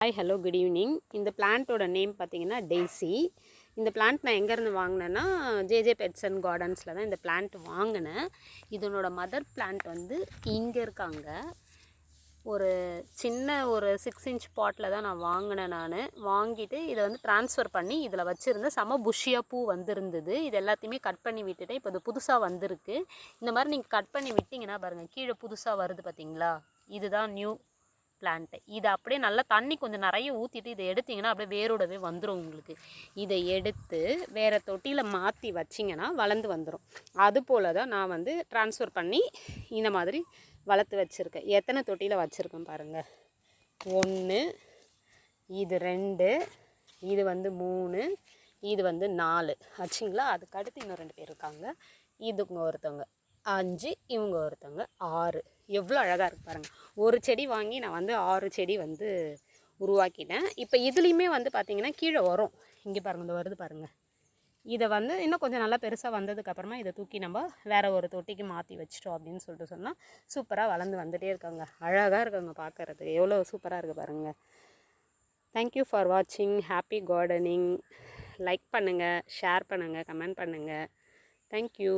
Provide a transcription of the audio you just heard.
Hi hello good evening. இந்த பிளான்ட்டோட name பார்த்தீங்கன்னா daisy. இந்த பிளான்ட் நான் எங்கேருந்து வாங்கினேன்னா ஜேஜே பெட்ஸ் அண்ட் கார்டன்ஸில் தான் இந்த பிளான்ட் வாங்கினேன். இதனோட மதர் பிளான்ட் வந்து இங்கே இருக்காங்க. ஒரு சின்ன ஒரு 6 இன்ச் பாட்டில் தான் நான் வாங்கினேன். வாங்கிட்டு இதை வந்து ட்ரான்ஸ்ஃபர் பண்ணி இதில் வச்சுருந்தேன். செம புஷ்ஷியாக பூ வந்திருந்தது. இது எல்லாத்தையுமே கட் பண்ணி விட்டுட்டேன். இப்போ இது புதுசாக வந்திருக்கு. இந்த மாதிரி நீங்கள் கட் பண்ணி விட்டிங்கன்னா பாருங்கள், கீழே புதுசாக வருது பார்த்தீங்களா, இதுதான் நியூ பிளான்ட்டு. இதை அப்படியே நல்லா தண்ணி கொஞ்சம் நிறைய ஊற்றிட்டு இதை எடுத்திங்கன்னா அப்படியே வேரோடவே வந்துடும் உங்களுக்கு. இதை எடுத்து வேறு தொட்டியில் மாற்றி வச்சிங்கன்னா வளர்ந்து வந்துடும். அதுபோல் தான் நான் வந்து ட்ரான்ஸ்ஃபர் பண்ணி இந்த மாதிரி வளர்த்து வச்சுருக்கேன். எத்தனை தொட்டியில் வச்சுருக்கேன் பாருங்கள். 1, இது 2, இது வந்து 3, இது வந்து 4 ஆச்சுங்களா. அதுக்கு அடுத்து இன்னும் 2 பேர் இருக்காங்க. இதுங்க ஒருத்தவங்க 5, இவங்க ஒருத்தவங்க 6. எவ்வளோ அழகாக இருக்குது பாருங்கள். ஒரு செடி வாங்கி நான் வந்து 6 செடி வந்து உருவாக்கிட்டேன். இப்போ இதுலேயுமே வந்து பார்த்திங்கன்னா கீழே வரும். இங்கே பாருங்கள், இந்த வருது பாருங்கள். இதை வந்து இன்னும் கொஞ்சம் நல்லா பெருசாக வந்ததுக்கப்புறமா இதை தூக்கி நம்ம வேறு ஒரு தொட்டிக்கு மாற்றி வச்சிட்டோம் அப்படின்னு சொல்லிட்டு சொன்னால் சூப்பராக வளர்ந்து வந்துகிட்டே இருக்காங்க. அழகாக இருக்காங்க பார்க்குறதுக்கு. எவ்வளோ சூப்பராக இருக்குது பாருங்கள். தேங்க்யூ ஃபார் வாட்சிங். Happy gardening. லைக் பண்ணுங்கள், ஷேர் பண்ணுங்கள், கமெண்ட் பண்ணுங்கள். தேங்க்யூ.